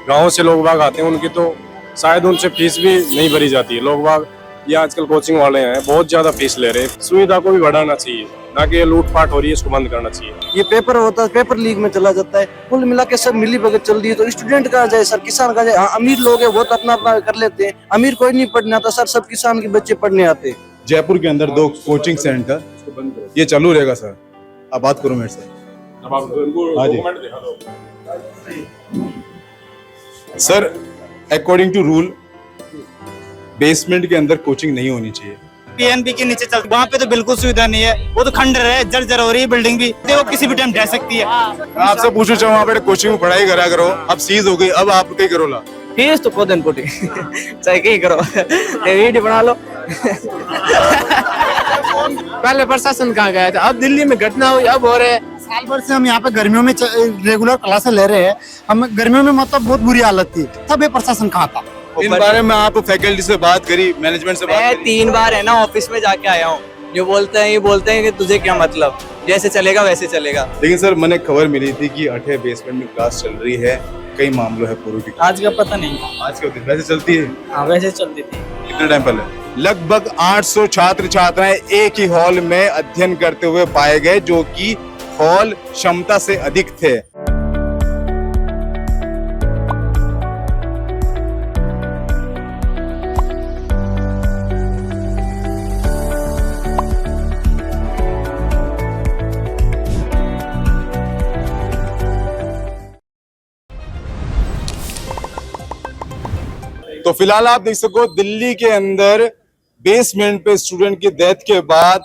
गाँव से लोग बाग आते हैं उनकी तो शायद उनसे फीस भी नहीं भरी जाती है। लोग बाग ये आजकल कोचिंग वाले हैं बहुत ज्यादा फीस ले रहे हैं। सुविधा को भी बढ़ाना चाहिए, ना कि ये लूटपाट हो रही है इसको बंद करना चाहिए। ये पेपर होता है, पेपर लीक में चला जाता है। कुल मिला के सब मिली भगत चल रही है। तो स्टूडेंट का जाए सर, किसान का जाए, अमीर लोग है वो तो अपना अपना कर लेते हैं, अमीर कोई नहीं पढ़ने आता सर, सब किसान के बच्चे पढ़ने आते हैं। जयपुर के अंदर 2 कोचिंग सेंटर ये चालू रहेगा सर। आप बात करो मेरे से। अब आप उनको हाँ जी। डॉक्यूमेंट दिखा दो। Sir according to rule basement के अंदर कोचिंग नहीं होनी चाहिए। पीएनबी के नीचे चल, वहाँ पे तो बिल्कुल सुविधा नहीं है। वो तो खंडर है, जर्जर हो रही है बिल्डिंग भी, देखो किसी भी टाइम ढह सकती है। मैं आपसे पूछना चाहूँ, वहाँ पे कोचिंग में पढ़ाई करा करो, अब सीज हो गई, अब आप क्या करो ला? फीस तो खुद इनपुट चाहे कहीं करो, वीडियो बना लो। पहले प्रशासन कहाँ गया था, अब दिल्ली में घटना हुई, अब हो रहे। साल भर से हम यहाँ पे गर्मियों में रेगुलर क्लासेस ले रहे हैं। हम गर्मियों में मतलब बहुत बुरी हालत थी, तब ये प्रशासन कहाँ था? इन बारे में आप फैकल्टी से बात करी, मैनेजमेंट से बात मैं करी? 3 बार है ना ऑफिस में जाके आया हूँ। ये बोलते हैं कि तुझे क्या मतलब, जैसे चलेगा वैसे चलेगा। लेकिन सर मैंने खबर मिली थी कि 8 बेसमेंट में क्लास चल रही है, कई मामलों है पूर्व की। आज का पता नहीं। आज के दिन वैसे चलती है? हाँ वैसे चलती थी। कितने टाइम पहले? लगभग 800 छात्र छात्राएं एक ही हॉल में अध्ययन करते हुए पाए गए, जो कि हॉल क्षमता से अधिक थे। तो फिलहाल आप देख सको दिल्ली के अंदर बेसमेंट पे स्टूडेंट की डेथ के बाद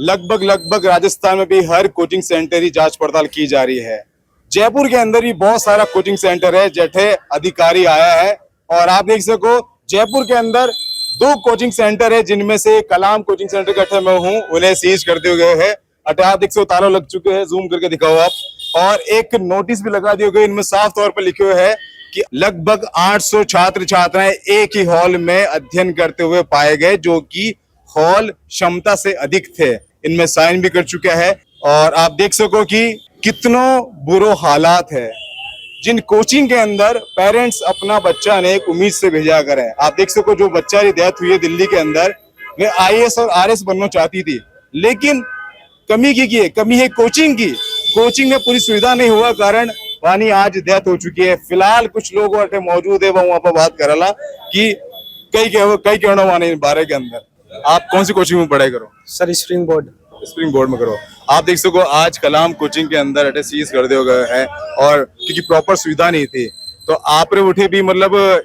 लगभग राजस्थान में भी हर कोचिंग सेंटर ही जांच पड़ताल की जा रही है। जयपुर के अंदर भी बहुत सारा कोचिंग सेंटर है, जेठे अधिकारी आया है और आप देख सको जयपुर के अंदर 2 कोचिंग सेंटर है, जिनमें से कलाम कोचिंग सेंटर के अठे मैं हूँ, उन्हें सीज कर दिए गए हैं। अठे आप देख सको तारों लग चुके हैं, जूम करके दिखाओ आप, और एक नोटिस भी लगा दिए गए, इनमें साफ तौर पर लिखे हुए है कि लगभग 800 छात्र छात्राएं एक ही हॉल में अध्ययन करते हुए पाए गए, जो कि हॉल क्षमता से अधिक थे। इनमें साइन भी कर चुका है और आप देख सको कि कितनो बुरो हालात है। जिन कोचिंग के अंदर पेरेंट्स अपना बच्चा ने एक उम्मीद से भेजा करें, आप देख सको जो बच्चा की डेथ हुई है दिल्ली के अंदर, वे आईएएस और आरएस बनना चाहती थी, लेकिन कमी है कोचिंग की। कोचिंग में पूरी सुविधा नहीं हुआ कारण वानी आज डेथ हो चुकी है। फिलहाल कुछ लोग मौजूद है, वो वहां पर बात करला कि कई कहना वाने बारे के अंदर। आप कौन सी कोचिंग में पढ़ाई करो? सर स्प्रिंग बोर्ड में करो। आप देख सको आज कलाम कोचिंग के अंदर अटे सीज कर दिया गया है, और क्योंकि प्रॉपर सुविधा नहीं थी तो आपने उठे भी मतलब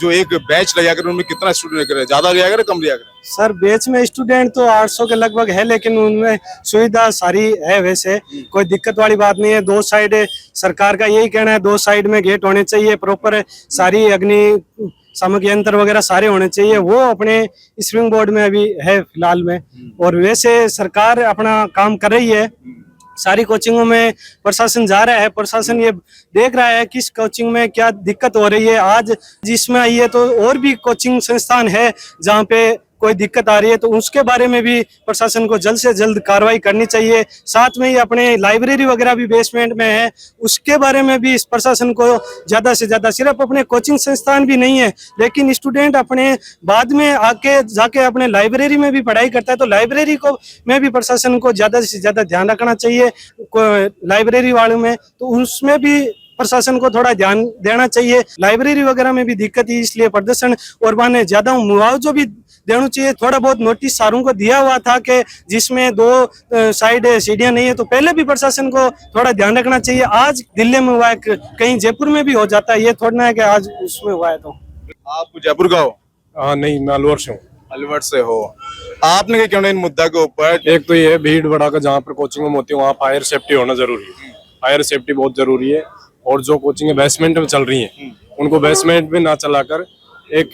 जो एक बैच लगा कर उनमें कितना स्टूडेंट करे, ज्यादा लिया करे कम लिया करे? सर बैच में स्टूडेंट तो 800 के लगभग है, लेकिन उनमें सुविधा सारी है, वैसे कोई दिक्कत वाली बात नहीं है। 2 साइड सरकार का यही कहना है, 2 साइड में गेट होने चाहिए, प्रॉपर सारी अग्नि सामग्री यंत्र वगैरह सारे होने चाहिए। वो अपने स्प्रिंग बोर्ड में अभी है फिलहाल में, और वैसे सरकार अपना काम कर रही है। सारी कोचिंगों में प्रशासन जा रहा है, प्रशासन ये देख रहा है किस कोचिंग में क्या दिक्कत हो रही है। आज जिसमें आई है तो और भी कोचिंग संस्थान है जहाँ पे कोई दिक्कत आ रही है, तो उसके बारे में भी प्रशासन को जल्द से जल्द कार्रवाई करनी चाहिए। साथ में ही अपने लाइब्रेरी वगैरह भी बेसमेंट में है, उसके बारे में भी इस प्रशासन को ज्यादा से ज्यादा, सिर्फ अपने कोचिंग संस्थान भी नहीं है, लेकिन स्टूडेंट अपने बाद में आके जाके अपने लाइब्रेरी में भी पढ़ाई करता है, तो लाइब्रेरी को में भी प्रशासन को ज्यादा से ज्यादा ध्यान रखना चाहिए। लाइब्रेरी वालों में तो उसमें भी प्रशासन को थोड़ा ध्यान देना चाहिए। लाइब्रेरी वगैरह में भी दिक्कत है, इसलिए प्रदर्शन और माने ज्यादा मुआवजा भी देना चाहिए। थोड़ा बहुत नोटिस सारों को दिया हुआ था कि जिसमें 2 साइड सीढ़ियां नहीं है, तो पहले भी प्रशासन को थोड़ा ध्यान रखना चाहिए। आज दिल्ली में हुआ है, कहीं जयपुर में भी हो जाता है, ये थोड़ा ना है कि आज उसमें हुआ है। तो आप जयपुर का हो? हाँ नहीं, मैं अलवर से हूँ। अलवर से हो। आपने क्या कहना इन मुद्दा के ऊपर? एक तो ये भीड़ भड़ाका जहाँ पर कोचिंग में होती है वहाँ फायर सेफ्टी होना जरूरी है। फायर सेफ्टी बहुत जरूरी है, और जो कोचिंग बेसमेंट में चल रही है उनको बेसमेंट में ना चलाकर एक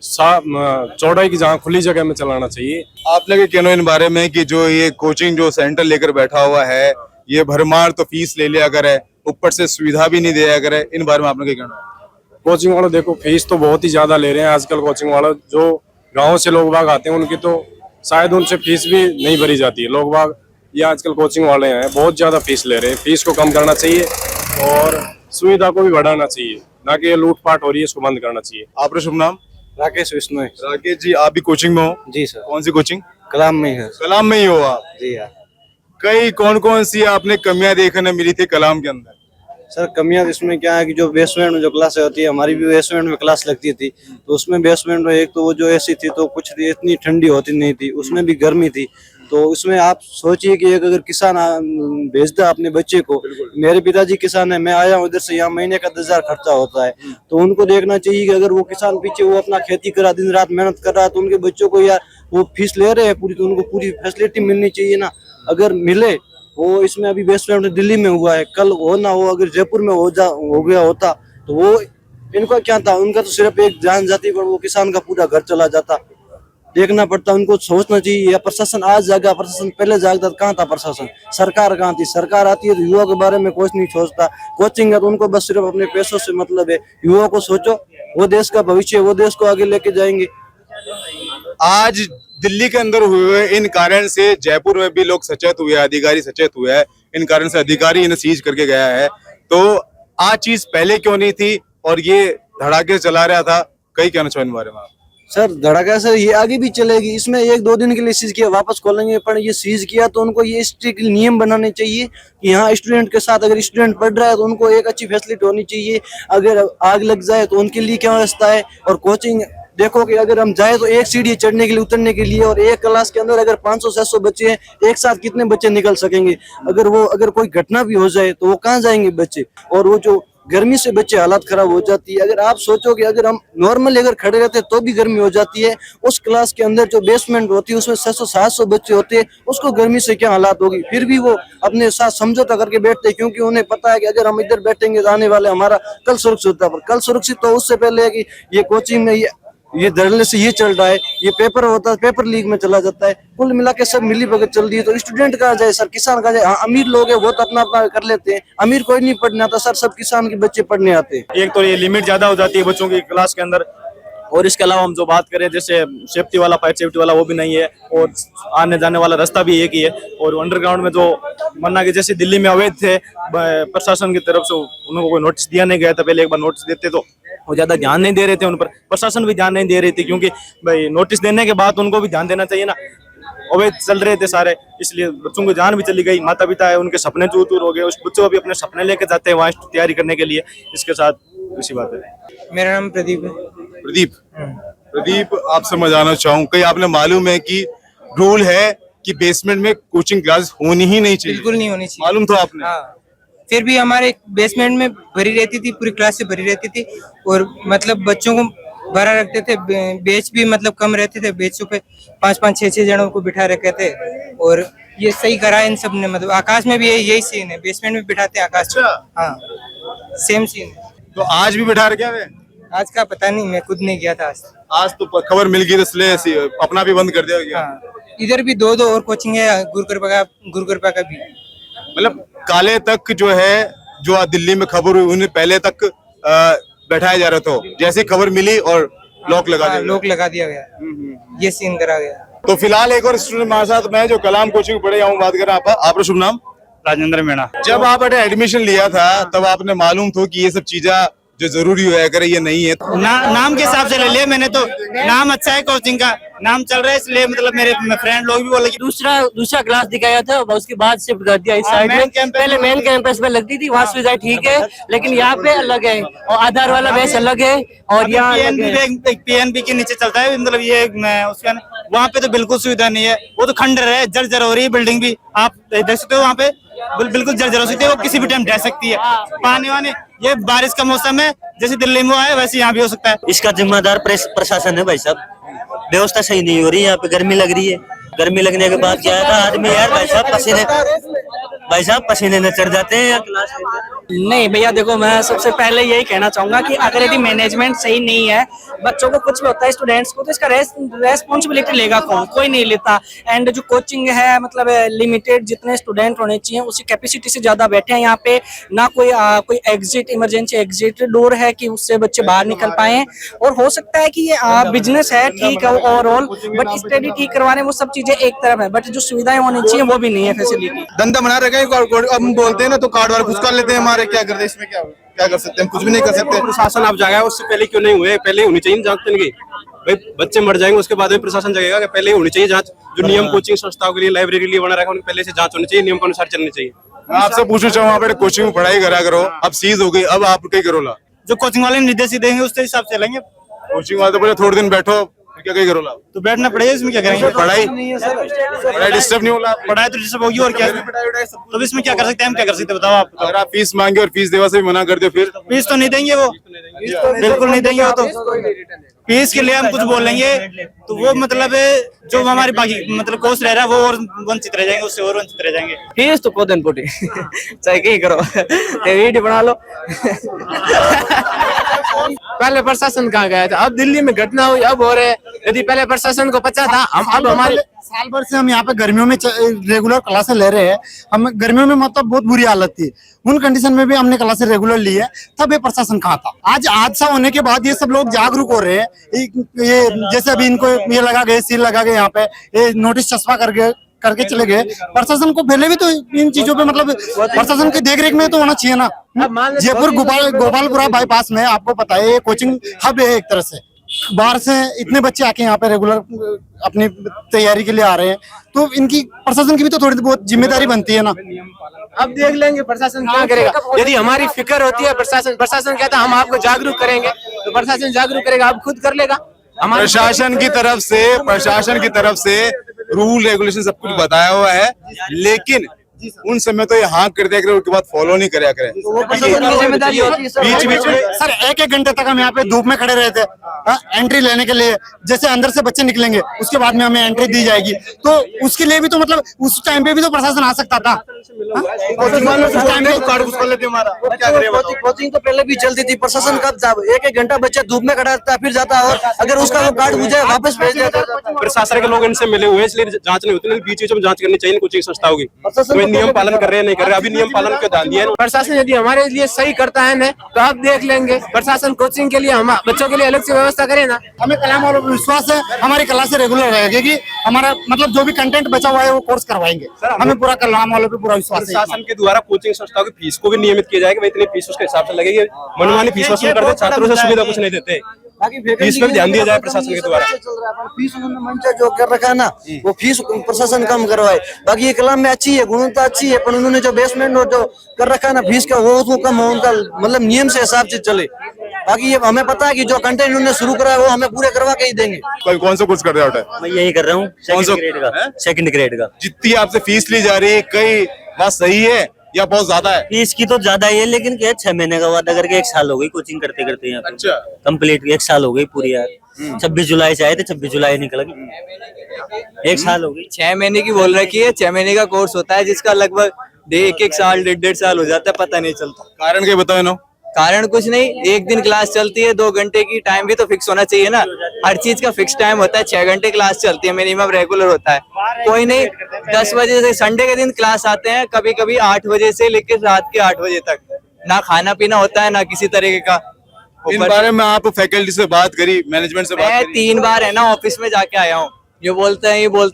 चौड़ाई की जहाँ खुली जगह में चलाना चाहिए। आपने क्या कहना इन बारे में कि जो ये कोचिंग जो सेंटर लेकर बैठा हुआ है, ये भरमार तो फीस ले लिया करे, ऊपर से सुविधा भी नहीं दिया करे, इन बारे में आपने क्या कहना है? कोचिंग वालों देखो फीस तो बहुत ही ज्यादा ले रहे हैं आजकल। कोचिंग वालों जो गाँव से लोग बाग आते हैं उनकी तो शायद उनसे फीस भी नहीं भरी जाती है। लोग बाग ये आजकल कोचिंग वाले हैं बहुत ज्यादा फीस ले रहे हैं, फीस को कम करना चाहिए। और सुविधा को भी बढ़ाना चाहिए, ना कि ये लूटपाट हो रही है इसको बंद करना चाहिए। आपका शुभ नाम? राकेश विश्नोई। राकेश जी, आप भी कोचिंग में हो? जी सर। कौन सी कोचिंग? कलाम में है। कलाम में ही हो आप? जी हाँ कई कौन कौन सी आपने कमियां देखने मिली थी कलाम के अंदर? सर, कमियां इसमें क्या है कि जो बेसमेंट में जो क्लास होती है, हमारी भी बेसमेंट में क्लास लगती थी, तो उसमें बेसमेंट में एक तो वो जो एसी थी तो कुछ इतनी ठंडी होती नहीं थी, उसमें भी गर्मी थी। तो उसमें आप सोचिए कि एक अगर किसान भेजता अपने बच्चे को, मेरे पिताजी किसान है, मैं आया हूँ इधर से, यहाँ महीने का 10,000 खर्चा होता है, तो उनको देखना चाहिए कि अगर वो किसान पीछे वो अपना खेती करा, दिन रात मेहनत कर रहा है, तो उनके बच्चों को यार वो फीस ले रहे हैं पूरी, तो उनको पूरी फैसिलिटी मिलनी चाहिए ना। अगर मिले वो, इसमें अभी बेसमेंट दिल्ली में हुआ है, कल हो ना हो अगर जयपुर में हो गया होता तो वो इनका क्या था, उनका तो सिर्फ एक जान जाती, पर वो किसान का पूरा घर चला जाता। देखना पड़ता, उनको सोचना चाहिए। या प्रशासन आज जागा, प्रशासन पहले जागता, कहाँ था प्रशासन? सरकार कहाँ थी? सरकार आती है तो युवा के बारे में कुछ नहीं सोचता। कोचिंग है तो उनको बस सिर्फ अपने पैसों से मतलब है। युवा को सोचो, वो देश का भविष्य, वो देश को आगे लेके जाएंगे। आज दिल्ली के अंदर हुए इन कारण से जयपुर में भी लोग सचेत हुए, अधिकारी सचेत हुए हैं, इन कारण से अधिकारी इन्हें सीज करके गया है। तो आज चीज पहले क्यों नहीं थी और ये धड़ाके चला रहा था? कई कहना चाहिए इन बारे में आप? सर, धड़ाका सर ये आगे भी चलेगी, इसमें 1-2 दिन के लिए सीज किया, वापस खोलेंगे, पर ये सीज किया तो उनको ये स्ट्रिक्ट नियम बनाने चाहिए कि यहाँ स्टूडेंट के साथ अगर स्टूडेंट पढ़ रहा है तो उनको एक अच्छी फैसिलिटी होनी चाहिए। अगर आग लग जाए तो उनके लिए क्या व्यवस्था है। और कोचिंग देखो कि अगर हम जाए तो एक सीढ़ी चढ़ने के लिए, उतरने के लिए, और एक क्लास के अंदर अगर 500-600 बच्चे हैं, एक साथ कितने बच्चे निकल सकेंगे? अगर कोई घटना भी हो जाए तो वो कहाँ जाएंगे बच्चे? और वो जो गर्मी से बच्चे हालत खराब हो जाती है। अगर आप सोचो कि अगर हम नॉर्मली अगर खड़े रहते तो भी गर्मी हो जाती है, उस क्लास के अंदर जो बेसमेंट होती है उसमें 600-700 बच्चे होते हैं, उसको गर्मी से क्या हालात होगी? फिर भी वो अपने साथ समझौता करके बैठते हैं, क्योंकि उन्हें पता है कि अगर हम इधर बैठेंगे तो आने वाले हमारा कल सुरक्षित होता है। पर कल सुरक्षित तो उससे पहले है कि ये कोचिंग में ये धरने से ये चल रहा है, ये पेपर होता है, पेपर लीक में चला जाता है। कुल मिला के सब मिली भगत चल रही है। तो स्टूडेंट कहाँ जाए सर? किसान कहाँ जाए? हाँ, अमीर लोग है वो तो अपना अपना कर लेते हैं, अमीर कोई नहीं पढ़ने आता सर, सब किसान के बच्चे पढ़ने आते हैं। एक तो ये लिमिट ज्यादा हो जाती है बच्चों की क्लास के अंदर, और इसके अलावा हम जो बात करें जैसे सेफ्टी वाला, फायर सेफ्टी वाला, वो भी नहीं है, और आने जाने वाला रास्ता भी एक ही है। और अंडरग्राउंड में जो मन्ना के जैसे दिल्ली में अवैध थे, प्रशासन की तरफ से उनको कोई नोटिस दिया नहीं गया था। पहले एक बार नोटिस देते तो वो ज्यादा ध्यान नहीं दे रहे थे उन पर, प्रशासन भी ध्यान नहीं दे रही थी, क्योंकि भाई नोटिस देने के बाद उनको भी ध्यान देना चाहिए ना। अवैध चल रहे थे सारे, इसलिए बच्चों की जान भी चली गई। माता पिता है, उनके सपने चूर चूर हो गए। उस बच्चों को भी अपने सपने लेके जाते हैं वहाँ तैयारी करने के लिए। इसके साथ इसी बात है। मेरा नाम प्रदीप है। प्रदीप, आप समझाना चाहूँ, कहीं आपने मालूम है कि रूल है कि बेसमेंट में कोचिंग क्लास होनी ही नहीं चाहिए? बिल्कुल नहीं होनी चाहिए। मालूम तो आपने? हाँ, फिर भी हमारे बेसमेंट में भरी रहती थी, पूरी क्लास से भरी रहती थी, और मतलब बच्चों को भरा रखते थे। बेंच भी मतलब कम रहते थे, बेंचों पे 5-5, 6-6 जनों को बिठा रखे थे। और ये सही करा इन सब ने, मतलब आकाश में भी यही सीन है, बेसमेंट में बिठाते हैं आकाश में। हाँ, सेम सीन है। तो आज भी बिठा रखे हैं? आज का पता नहीं, मैं खुद नहीं गया था आज तो खबर मिल गई, इसलिए अपना भी बंद कर दिया गया। हाँ, इधर भी 2-2 और कोचिंग है, गुरुकृपा का भी। मतलब काले तक जो है, जो दिल्ली में खबर हुई, उन्हें पहले तक बैठाया जा रहा था, जैसे खबर मिली और लॉक लगा दिया, लॉक लगा दिया गया। ये सीन करा गया। तो फिलहाल एक और स्टूडेंट हमारे साथ, मैं जो कलाम कोचिंग पढ़े हूँ, बात कर रहा हूँ। आपका शुभ नाम? राजेंद्र मीणा। जब आपने एडमिशन लिया था तब आपने मालूम था कि ये सब चीजें जो जरूरी है, अगर ये नहीं है नाम के हिसाब से ले लिया मैंने, तो नाम अच्छा है कोचिंग का, नाम चल रहा है, इसलिए मतलब मेरे फ्रेंड लोग भी बोले कि दूसरा क्लास दिखाया था, उसके बाद शिफ्ट कर दिया इस साइड में। पहले मेन कैंपस में लगती थी, वहाँ सुविधा ठीक है, लेकिन यहाँ पे अलग है, और आधार वाला बेस अलग है, और यहाँ पीएनबी के नीचे चलता है, मतलब ये उसका वहाँ पे तो बिल्कुल सुविधा नहीं है। वो तो खंडर है, जर्जर हो रही है बिल्डिंग भी, आप देख सकते हो वहाँ पे बिल्कुल जर्जर हो सकती है, वो किसी भी टाइम ढह सकती है। पानी वानी, ये बारिश का मौसम है, जैसे दिल्ली में हुआ है वैसे यहाँ भी हो सकता है। इसका जिम्मेदार प्रशासन है भाई साहब। व्यवस्था सही नहीं हो रही है, यहाँ पे गर्मी लग रही है। गर्मी लगने के बाद क्या है आदमी यार भाई साहब पसीने न चढ़ जाते हैं क्लास में। नहीं भैया देखो, मैं सबसे पहले यही कहना चाहूंगा कि अगर यदि मैनेजमेंट सही नहीं है, बच्चों को कुछ भी होता है स्टूडेंट्स को, तो इसका रेस्पॉन्सिबिलिटी लेगा कौन? कोई नहीं लेता। एंड जो कोचिंग है मतलब लिमिटेड जितने स्टूडेंट होने चाहिए उसी कैपेसिटी से ज्यादा बैठे हैं यहाँ पे। ना कोई एग्जिट, इमरजेंसी एग्जिट डोर है कि उससे बच्चे बाहर निकल पाए। और हो सकता है कि ये बिजनेस है, ठीक है ओवरऑल, बट स्टडी ठीक करवाने वो सब चीजें चीजें एक तरफ है, बट जो सुविधाएं होनी चाहिए वो भी नहीं है फैसिलिटी। धंधा बना रखा है, अब हम बोलते हैं ना तो कार्ड वाले कुछ कर लेते हैं हमारे, क्या करते हैं इसमें, क्या कर सकते हैं, कुछ भी नहीं कर सकते। प्रशासन अब जाएगा, उससे पहले क्यों नहीं हुए? पहले होनी चाहिए जांच की भाई, बच्चे मर जाएंगे उसके बाद में प्रशासन जगेगा कि पहले होनी चाहिए जांच। जो नियम कोचिंग संस्थाओं के लिए लाइब्रेरी के लिए बना रखा है उनकी पहले से जांच होनी चाहिए, नियम के अनुसार चलनी चाहिए। मैं आपसे पूछना चाहूँ, वहाँ पे कोचिंग में पढ़ाई करा करो, अब सीज हो गई, अब आप क्या करोला? जो कोचिंग वाले निर्देश देंगे उसके हिसाब से चलेंगे। कोचिंग वाले तो बोले थोड़े दिन बैठो, फिर क्या करोला? तो बैठना पड़ेगा, इसमें क्या करेंगे? पढ़ाई डिस्टर्ब नहीं होला? पढ़ाई तो डिस्टर्ब होगी और क्या, तो इसमें क्या कर सकते हैं, हम क्या कर सकते हैं बताओ आप। अगर आप फीस मांगे और फीस देवा से भी मना कर दो, फिर फीस तो नहीं देंगे वो, बिल्कुल नहीं देंगे वो। तो फीस के लिए हम कुछ बोल लेंगे तो वो मतलब जो हमारी बाकी मतलब कोर्स रह रहा है वो और वंचित रह जाएंगे, उससे और वंचित रह जाएंगे। फीस तो खुद इनपुट चाहे क्या करो, वीडियो बना लो। पहले प्रशासन कहाँ गया था, अब दिल्ली में घटना हुई, अब हो रहे हैं। यदि पहले प्रशासन को पता था, हम अब हमारे साल भर से हम यहाँ पे गर्मियों में रेगुलर क्लासेस ले रहे हैं। हम गर्मियों में मतलब बहुत बुरी हालत थी, उन कंडीशन में भी हमने क्लासेस रेगुलर ली है, तब ये प्रशासन कहाँ था। आज हादसा होने के बाद ये सब लोग जागरूक हो रहे हैं। ये जैसे अभी इनको ये लगा गए, सील लगा गए, यहाँ पे ये नोटिस चस्पा करके चले गए। प्रशासन को पहले भी तो इन चीजों पे मतलब प्रशासन की देखरेख में तो होना चाहिए ना। जयपुर गोपालपुरा बाईपास में आपको पता है ये कोचिंग हब है, एक तरह से बाहर से इतने बच्चे आके यहाँ पे रेगुलर अपनी तैयारी के लिए आ रहे हैं, तो इनकी प्रशासन की भी तो थोड़ी बहुत जिम्मेदारी बनती है ना। अब देख लेंगे प्रशासन क्या करेगा। यदि हमारी फिक्र होती है, प्रशासन कहता है हम आपको जागरूक करेंगे, तो प्रशासन जागरूक करेगा, आप खुद कर लेगा। प्रशासन की तरफ से रूल रेगुलेशन सब कुछ बताया हुआ है, लेकिन उन समय तो ये हाँ कर दिया करें, उसके बाद फॉलो नहीं कराया करें। बीच में सर एक घंटे तक हम यहाँ पे धूप में खड़े रहे थे एंट्री लेने के लिए। जैसे अंदर से बच्चे निकलेंगे उसके बाद में हमें एंट्री दी जाएगी, तो उसके लिए भी तो मतलब उस टाइम पे भी तो प्रशासन आ सकता था। कोचिंग तो पहले भी चलती थी, प्रशासन कब था? एक घंटा बच्चा धूप में खड़ा रहता फिर जाता, और अगर उसका वो कार्ड हो जाए वापस भेज देता। प्रशासन के लोग इनसे मिले हुए हैं, इसलिए जांच नहीं होती, बीच में जांच करनी चाहिए कोचिंग संस्थाओं की। नियम पालन कर रहे हैं नहीं कर रहे, अभी नियम पालन क्यों ध्यान दिया है? प्रशासन यदि हमारे लिए सही करता है ना तो आप देख लेंगे। प्रशासन कोचिंग के लिए हम बच्चों के लिए अलग से व्यवस्था करे ना। हमें कलाम वालों पर विश्वास है, हमारी क्लासें रेगुलर रहेगी, हमारा मतलब जो भी कंटेंट बचा हुआ है वो कोर्स करवाएंगे। हमें पूरा कलाम वालों पे पूरा विश्वास है। प्रशासन के द्वारा कोचिंग संस्थाओं की फीस को भी नियमित किया जाएगा, इतनी फीस उसके हिसाब से लगेगी। मनमानी फीस वसूल करते, छात्रों से सुविधा कुछ नहीं देते, फीस पे ध्यान दिया जाए प्रशासन के द्वारा। फीस उन्होंने मंचा जो कर रखा है ना, वो फीस प्रशासन कम करवाए। बाकी ये कलाम में अच्छी है, गुणवत्ता अच्छी है, पर उन्होंने जो बेसमेंट और जो कर रखा है ना फीस का, वो कम हो, उनका मतलब नियम से हिसाब से चले। बाकी ये हमें पता है कि जो कंटेंट उन्होंने शुरू करा है वो हमें पूरे करवा के ही देंगे। कौन सा कोर्स कर रहे हो? मैं यही कर रहा हूँ, सेकंड ग्रेड का। जितनी आपसे फीस ली जा रही है, कई बात सही है या बहुत ज्यादा है? फीस की तो ज्यादा ही है, लेकिन क्या 6 महीने का वादा करके 1 साल हो गई कोचिंग करते करते यहाँ पे। अच्छा, कंप्लीट 1 साल हो गई पूरी यार। 26 जुलाई से आए थे, 26 जुलाई निकल गई, 1 साल हो गई। 6 महीने की बोल रखी है, 6 महीने का कोर्स होता है जिसका लगभग 1 साल 1.5 साल हो जाता है, पता नहीं चलता। कारण क्या बताओ ना? कारण कुछ नहीं, एक दिन क्लास चलती है 2 घंटे की, टाइम भी तो फिक्स होना चाहिए ना। हर चीज का फिक्स टाइम होता है, 6 घंटे क्लास चलती है मिनिमम, रेगुलर होता है। कोई नहीं 10 बजे से संडे के दिन क्लास आते हैं, कभी कभी 8 बजे से लेकर रात के 8 बजे तक, ना खाना पीना होता है ना किसी तरीके का। इन बारे में आप फैकल्टी से बात करी, मैनेजमेंट से बात मैं करी? 3 बार है ना ऑफिस में जाके आया हूँ। ये बोलते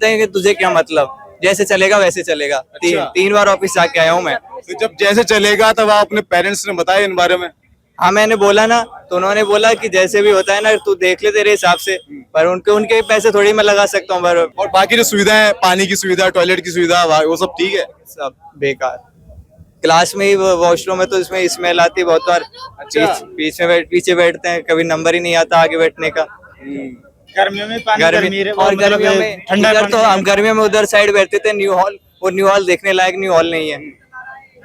हैं कि तुझे क्या मतलब, जैसे चलेगा वैसे चलेगा। अच्छा। 3 बार ऑफिस जाके आया हूँ मैं। तो जब जैसे चलेगा तब आप अपने पेरेंट्स ने बताया इन बारे में? हाँ मैंने बोला ना, तो उन्होंने बोला कि जैसे भी होता है ना तू देख ले तेरे हिसाब से, पर उनके पैसे थोड़ी मैं लगा सकता हूँ। और बाकी जो सुविधाएं, पानी की सुविधा, टॉयलेट की सुविधा, वो सब ठीक है? सब बेकार। क्लास में ही वॉशरूम है तो इसमें स्मेल आती है बहुत बार। अच्छा। पीछे बैठते हैं, कभी नंबर ही नहीं आता आगे बैठने का। गर्मियों में पानी और गर्मियों में इधर तो हम गर्मियों में उधर साइड बैठते थे न्यू हॉल, और न्यू हॉल देखने लायक न्यू हॉल नहीं है,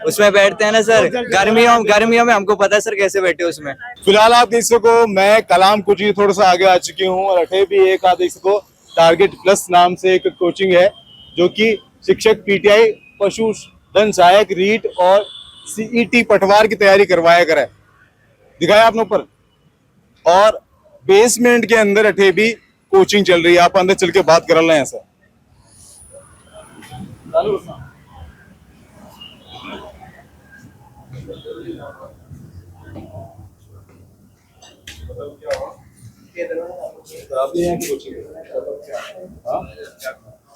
उसमें बैठते हैं ना सर। गर्मियों में हमको पता है सर कैसे बैठे उसमें। फिलहाल आप देख सको मैं कलाम कोचिंग थोड़ा सा आगे आ चुकी हूँ, और अठे भी एक आप देख सको टारगेट प्लस नाम से एक कोचिंग है, जो कि शिक्षक पीटीआई पशुधन सहायक रीट और सीईटी पटवार की तैयारी करवाया करे, दिखाया आपने ऊपर। और बेसमेंट के अंदर अठे भी कोचिंग चल रही है, आप अंदर चल के बात कर रहे हैं ऐसा।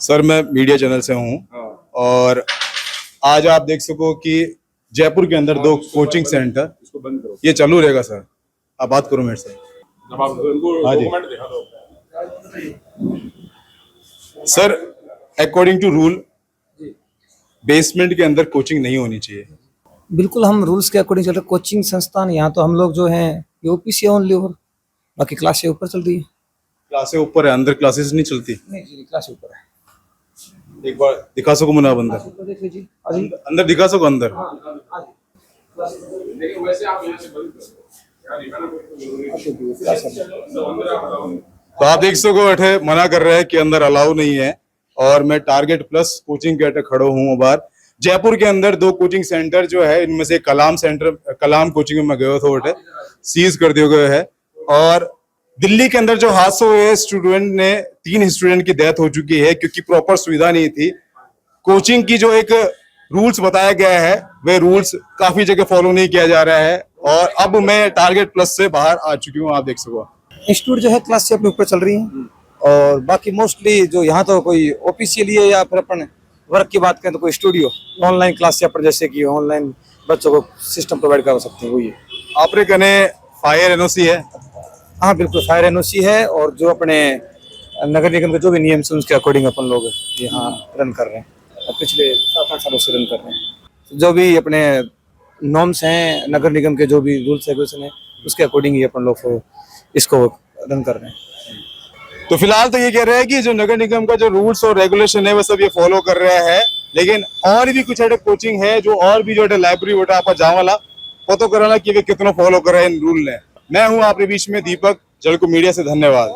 सर मैं मीडिया चैनल से हूँ और आज आप देख सको कि जयपुर के अंदर 2 कोचिंग सेंटर ये चालू रहेगा सर। आप बात करो मेरे से। हाँ जी sir, according to rule basement के अंदर कोचिंग नहीं होनी चाहिए। बिल्कुल हम रूल्स के अकॉर्डिंग चल रहे। कोचिंग संस्थान यहाँ तो हम लोग जो हैं ये ओपीसी ओनली, और बाकी क्लासें ऊपर चल रही है। क्लासें ऊपर है, अंदर क्लासेस नहीं चलती। नहीं जी, क्लास ऊपर है। एक बार दिखा सको मुझे आप अंदर, देख लीजिए अंदर दिखा सको अंदर। तो आप देख सको अठे मना कर रहे हैं कि अंदर अलाउ नहीं है, और मैं टारगेट प्लस कोचिंग के अठे खड़ो हूँ। बार जयपुर के अंदर 2 कोचिंग सेंटर जो है, इनमें से कलाम कोचिंग में गए थे, अठे सीज कर दिया गया है। और दिल्ली के अंदर जो हादसा हुए है, स्टूडेंट ने 3 स्टूडेंट की डेथ हो चुकी है क्योंकि प्रॉपर सुविधा नहीं थी। कोचिंग की जो एक रूल्स बताया गया है वे रूल्स काफी जगह फॉलो नहीं किया जा रहा है, और अब मैं टारगेट प्लस से बाहर आ चुकी हूँ। आप देख सको इंस्टीट्यूट जो है क्लास से अपने ऊपर चल रही है, और बाकी मोस्टली जो यहाँ तो कोई ऑफिशियल है या फिर अपन वर्क की बात करें तो कोई स्टूडियो ऑनलाइन क्लास या पर जैसे कि ऑनलाइन बच्चों को सिस्टम प्रोवाइड कर सकते हैं, वही है। आपने कहने फायर एनओसी है? हाँ बिल्कुल, फायर एनओसी है, और जो अपने नगर निगम के जो भी नियम हैं उसके अकॉर्डिंग अपन लोग यहाँ रन कर रहे हैं, पिछले 7-8 सालों से रन कर रहे हैं। जो भी अपने नॉर्म्स हैं, नगर निगम के जो भी रूल्स रेगुलेशन है उसके अकॉर्डिंग ही अपन लोग इसको रन कर रहे हैं। तो फिलहाल तो ये कह रहे हैं कि जो नगर निगम का जो रूल्स और रेगुलेशन है वो सब ये फॉलो कर रहा है, लेकिन और भी कुछ कोचिंग है जो और भी जो लाइब्रेरी वोटा आप जावाला पता कराना कि वे कितना फॉलो कर रहे हैं इन रूल ने। मैं हूं आपके बीच में दीपक, जलको मीडिया से धन्यवाद।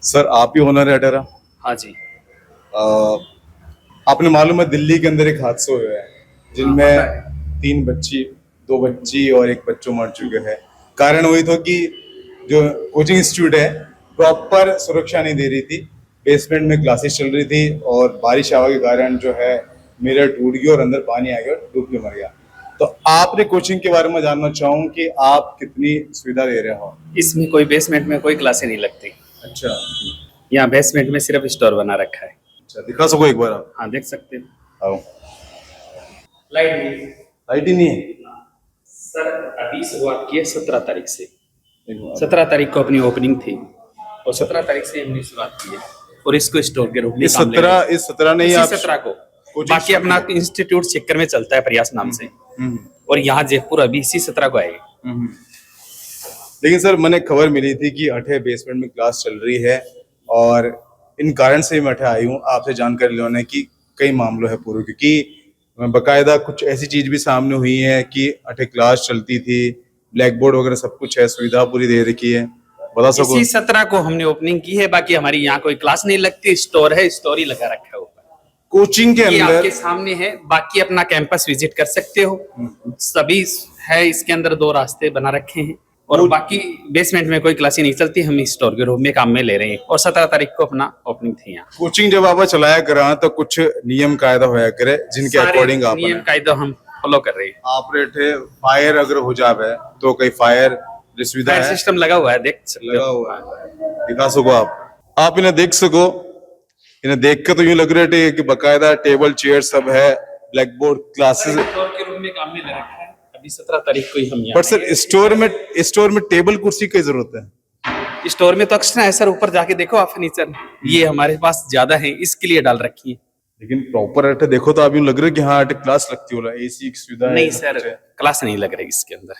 सर आप ही ओनर है अटेरा? हाँ जी। आपने मालूम है दिल्ली के अंदर एक हादसा हुआ है जिनमें 2 बच्ची और 1 बच्चों मर चुके हैं। कारण वही था कि जो कोचिंग इंस्टीट्यूट है प्रॉपर सुरक्षा नहीं दे रही थी, बेसमेंट में क्लासेस चल रही थी, और बारिश आने के कारण जो है मिरर टूट गया और अंदर पानी आ गया और डूब के मर गया। तो आपने कोचिंग के बारे में जानना चाहूँ कि आप कितनी सुविधा दे रहे हो? इसमें कोई बेसमेंट में कोई क्लासें नहीं लगती। अच्छा, यहाँ बेसमेंट में सिर्फ स्टोर बना रखा है। अच्छा, दिखा सको एक बार आप? हाँ देख सकते हैं। आओ। लाइट ही नहीं है सर। अभी शुरुआत की है 17 तारीख से। 17 तारीख को अपनी ओपनिंग थी और 17 तारीख से हमने शुरुआत की है, और इसको स्टोर के रूप में इस 17 नहीं, आप 17 को बाकी अपना इंस्टीट्यूट चक्कर में चलता है प्रयास नाम से, और यहाँ जयपुर अभी इसी 17 को आएगी। लेकिन सर मैंने खबर मिली थी कि अठे बेसमेंट में क्लास चल रही है, और इन कारण से मैं अठे आई हूँ आपसे जानकारी लेने की कई मामलों है पूरे, क्योंकि बकायदा कुछ ऐसी चीज भी सामने हुई है कि अठे क्लास चलती थी, ब्लैक बोर्ड वगैरह सब कुछ है, सुविधा पूरी दे रखी है। बता सको? इसी 17 को हमने ओपनिंग की है। बाकी हमारी यहाँ कोई क्लास नहीं लगती, स्टोर है, स्टोर ही लगा रखा है ऊपर कोचिंग के अंदर। आपके सामने है, बाकी अपना कैंपस विजिट कर सकते हो, सभी है। इसके अंदर 2 रास्ते बना रखे हैं, और बाकी बेसमेंट में कोई क्लासें नहीं चलती, हम स्टोर के रूप में काम में ले रहे हैं, और 17 तारीख को अपना ओपनिंग थी यहाँ। कोचिंग जब आप चलाया करा तो कुछ नियम कायदा होया करे जिनके अकॉर्डिंग आप नियम कायदा हम फॉलो कर रहे हैं। आप रेटे फायर अगर हो जावे तो कई फायर सुविधा है, सिस्टम लगा हुआ है, देख सकते लगा हुआ है, दिखा सको आप इन्हें देख सको। इन्हें देख के तो यूं लग रहा है कि बकायदा टेबल चेयर सब है, ब्लैक बोर्ड क्लासेस के रूप में काम में ले रखा है। अभी 17 तारीख को ही हम पर सर स्टोर में टेबल कुर्सी की जरूरत है। स्टोर में तो अक्सर है सर, ऊपर जाके देखो आप फर्नीचर, ये हमारे पास ज्यादा है इसके लिए डाल रखी है। लेकिन प्रॉपर अटे देखो तो आप यूं लग रहा है कि हाँ अटे क्लास लगती हो, एसी की सुविधा नहीं सर, क्लास नहीं लग रही इसके अंदर।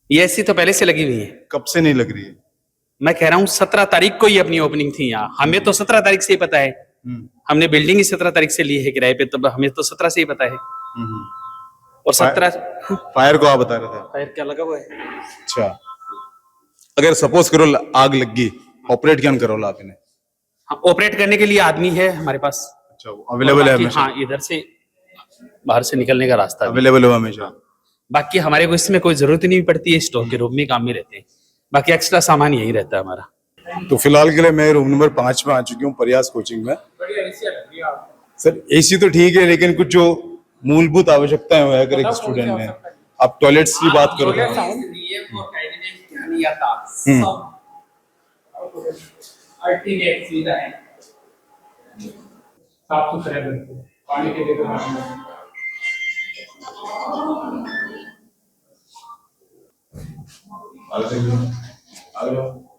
ये एसी तो पहले से लगी हुई है। कब से नहीं लग रही है? मैं कह रहा हूँ 17 तारीख को ही अपनी ओपनिंग थी यहाँ। हमें तो 17 तारीख से ही पता है, हमने बिल्डिंग ही 17 तारीख से ली है किराए पे, तो हमें तो 17 से ही पता है। और 17 फायर को आप बता रहे थे? फायर क्या लगा हुआ है? अच्छा, अगर सपोज करो आग लग गई, ऑपरेट क्या करो आप इन्हें? हाँ, ऑपरेट करने के लिए आदमी है हमारे पास। अच्छा, अवेलेबल है हमेशा? हाँ, इधर से बाहर से निकलने का रास्ता अवेलेबल है हमेशा। बाकी हमारे को इसमें कोई जरूरत ही नहीं पड़ती है, स्टोर के रूप में काम में रहते हैं, बाकी एक्स्ट्रा सामान यही रहता है हमारा। तो फिलहाल के लिए मैं रूम नंबर 5 में आ चुकी हूँ प्रयास कोचिंग में। सर एसी तो ठीक है, लेकिन कुछ जो मूलभूत आवश्यकताएं हो अगर एक स्टूडेंट में, आप टॉयलेट्स की बात करो अल्टीमेट सुविधा है, साफ सुथरे बिल्कुल, पानी के लिए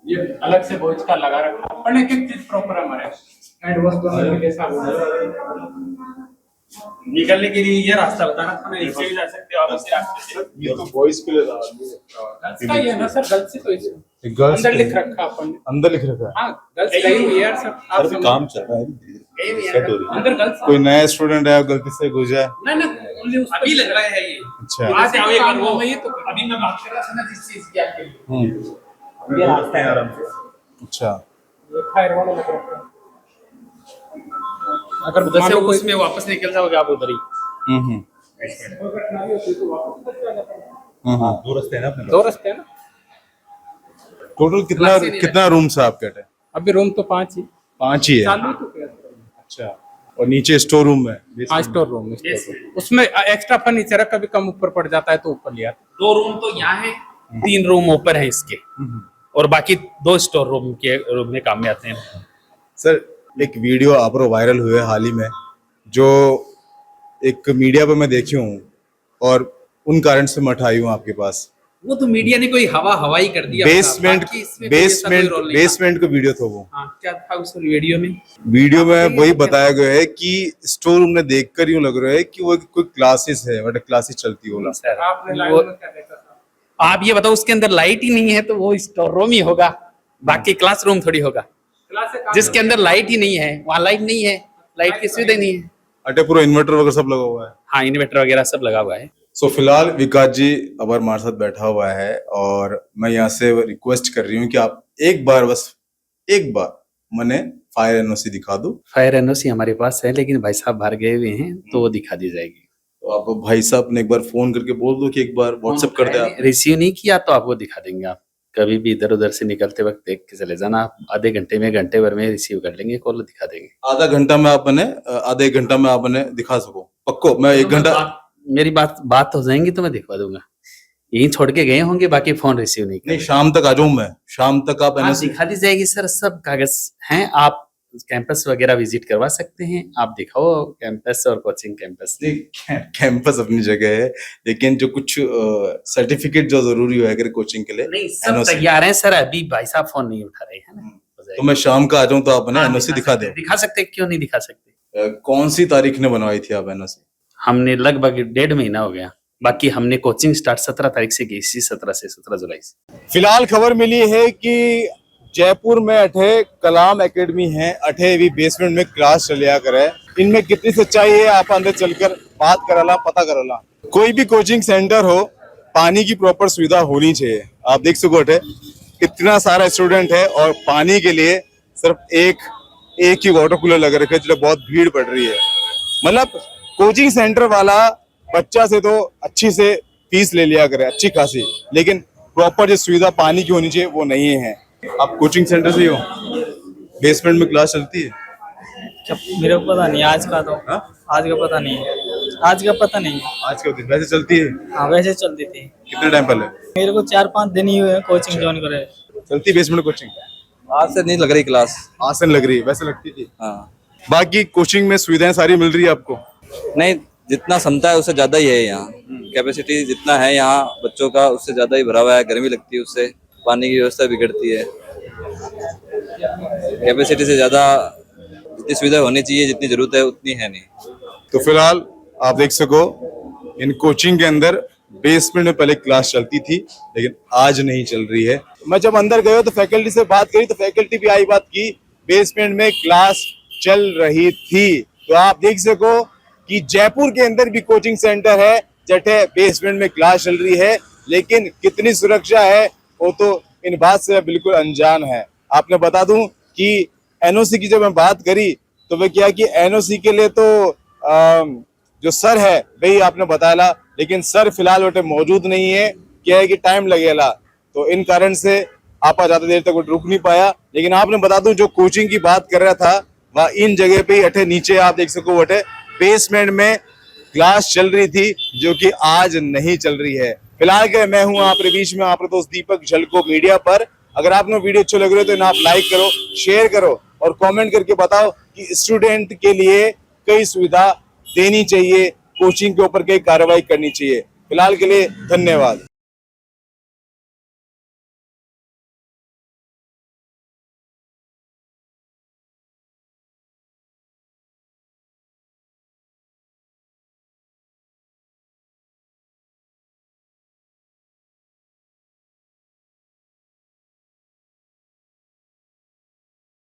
ये अलग से बोझ का लगा रखा अपन, एक एक चीज प्रॉपर हमारे हैंड वॉश करने के साथ निकलने के लिए ये रास्ता बताना था, मैं इससे भी जा सकते हो आप इसी रास्ते से। ये तो बॉयज के लिए था, गर्ल्स का ये ना सर, गर्ल्स से तो इसे गर्ल्स अंदर लिख रखा अपन ने, अंदर लिख रखा है। हाँ गर्ल्स गई हुई है यार सब, आप सर काम चल रहा है, गई हुई है अंदर गर्ल्स। कोई नया स्टूडेंट है गलती से घुस जाए, ना ना अभी लग रहा है ये। अच्छा आज आओ एक बार वो, ये तो अभी मैं बात कर रहा था ना जिस चीज की आपके लिए, ये रास्ता है आराम से। अच्छा ये फायर वाला लग रहा है, अगर उधर से उसमें वापस निकल जाओगे आप उधर ही। दो रास्ते हैं ना अपने, दो रास्ते हैं ना। टोटल कितना रूम्स है आपके? अभी रूम तो 5 ही, 5 ही है। चालू तो क्या? अच्छा, और नीचे स्टोर रूम है? हाँ स्टोर रूम, उसमें एक्स्ट्रा फर्नीचर कभी कम ऊपर पड़ जाता है तो ऊपर लिया। 2 रूम तो यहाँ है, 3 रूम ऊपर है इसके, और बाकी 2 स्टोर रूम के रूम में काम में आते हैं। सर एक वीडियो आप वायरल हुए हाल ही में, जो एक मीडिया पे मैं देखी हूँ और उन कारण से मैं उठाई हूँ आपके पास। वो तो मीडिया ने कोई हवाई कर दिया। बेसमेंट का वीडियो था वो। हाँ, क्या था उस वीडियो में? वीडियो में वही बताया गया है कि स्टोर रूम ने देखकर यूं लग रहा है कि वो कोई क्लासेस है, मतलब क्लासेस चलती हो। आप ये बताओ, उसके अंदर लाइट ही नहीं है तो वो स्टोर रूम ही होगा, बाकी क्लासरूम थोड़ी होगा। जिसके अंदर लाइट ही नहीं है वहाँ लाइट नहीं है, लाइट की सुविधा नहीं है। अटे पूरा इन्वर्टर वगैरह सब लगा हुआ है? हाँ इन्वर्टर वगैरह सब लगा हुआ है। सो फिलहाल विकास जी अब हमारे साथ बैठा हुआ है और मैं यहाँ से रिक्वेस्ट कर रही हूँ कि आप एक बार मने फायर एनओसी दिखा दो। फायर एनओसी हमारे पास है, लेकिन भाई साहब बाहर गए हुए हैं तो वो दिखा दी जाएगी। तो आप भाई साहब ने एक बार फोन करके बोल दो कि एक बार व्हाट्सएप कर दे। आप रिसीव नहीं किया तो आपको दिखा देंगे। आप कभी भी इधर उधर से निकलते वक्त देख के चले जाना, आप आधे घंटे में घंटे भर में रिसीव कर लेंगे, कॉल दिखा देंगे। आधे एक घंटा में आपने दिखा सको? पक्को? मैं 1 घंटा, मेरी बात हो जाएंगी तो मैं दिखवा दूंगा। यहीं छोड़ के गए होंगे, बाकी फोन रिसीव नहीं शाम तक आ जाऊं मैं, शाम तक आप दिखा दी जाएगी सर। सब कागज हैं, आप कैंपस वगैरह विजिट करवा सकते हैं। आप दिखाओ कैंपस और कोचिंग कैंपस। कैंपस अपनी जगह है, लेकिन जो कुछ सर्टिफिकेट जो जरूरी है अगर कोचिंग के लिए नहीं, सब तैयार हैं सर। अभी भाई साहब फोन नहीं उठा रहे हैं ना, तो मैं शाम का आ जाऊं तो आप एनओसी दिखा दे? दिखा सकते, क्यों नहीं दिखा सकते। कौन सी तारीख ने बनवाई थी आप एनओसी? हमने लगभग 1.5 महीना हो गया। बाकी हमने कोचिंग स्टार्ट 17 तारीख से की, 17 जुलाई से। फिलहाल खबर मिली है कि जयपुर में अठे कलाम एकेडमी है, अठे भी बेसमेंट में क्लास चलिया करे। इनमें कितनी सच्चाई है आप अंदर चलकर बात करला, पता करला। कोई भी कोचिंग सेंटर हो, पानी की प्रॉपर सुविधा होनी चाहिए। आप देख सको अठे इतना सारा स्टूडेंट है और पानी के लिए सिर्फ एक ही वाटर कूलर लगा रखे, जो बहुत भीड़ पड़ रही है। मतलब कोचिंग सेंटर वाला बच्चा से तो अच्छी से फीस ले लिया करे, अच्छी खासी, लेकिन प्रॉपर जो सुविधा पानी की होनी चाहिए वो नहीं है। आप कोचिंग सेंटर से ही हो, बेसमेंट में क्लास चलती है? मेरे को पता नहीं आज का, तो आज का पता नहीं है, आज का पता नहीं है। आज का वैसे चलती है? हाँ वैसे चलती थी। कितने टाइम पहले? मेरे को 4-5 दिन ही हुए कोचिंग ज्वाइन करे। चलती बेसमेंट कोचिंग? आज से नहीं लग रही क्लास। आज से लग रही है, वैसे लगती थी? हाँ। बाकी कोचिंग में सुविधाएं सारी मिल रही है आपको? नहीं, जितना क्षमता है उससे ज्यादा ही है यहाँ। कैपेसिटी जितना है यहाँ बच्चों का उससे ज्यादा ही भरा हुआ है। गर्मी लगती है उससे, पानी की व्यवस्था बिगड़ती है। कैपेसिटी से ज्यादा जितनी सुविधा होनी चाहिए, जितनी जरूरत है उतनी है नहीं। तो फिलहाल आप देख सको इन कोचिंग के अंदर बेसमेंट में पहले क्लास चलती थी, लेकिन आज नहीं चल रही है। मैं जब अंदर गया तो फैकल्टी से बात करी तो फैकल्टी भी आई बात की बेसमेंट में क्लास चल रही थी। तो आप देख सको कि जयपुर के अंदर भी कोचिंग सेंटर है जठे बेसमेंट में क्लास चल रही है, लेकिन कितनी सुरक्षा है वो तो इन बात से बिल्कुल अनजान है। आपने बता दूं कि एनओसी की जब मैं बात करी तो वे क्या कि एनओसी के लिए तो जो सर है वही आपने बताया, लेकिन सर फिलहाल वोटे मौजूद नहीं है। क्या है कि टाइम लगेगा, तो इन कारण से आप ज्यादा देर तक वो रुक नहीं पाया। लेकिन आपने बता दूं जो कोचिंग की बात कर रहा था वह इन जगह पे ही अठे नीचे आप देख सको वोटे बेसमेंट में क्लास चल रही थी, जो कि आज नहीं चल रही है। फिलहाल के मैं हूं आपके बीच में आपका दोस्त दीपक झलको मीडिया पर। अगर आपने वीडियो अच्छे लग रहे हो तो इन्हें आप लाइक करो, शेयर करो और कमेंट करके बताओ कि स्टूडेंट के लिए कई सुविधा देनी चाहिए, कोचिंग के ऊपर कई कार्रवाई करनी चाहिए। फिलहाल के लिए धन्यवाद।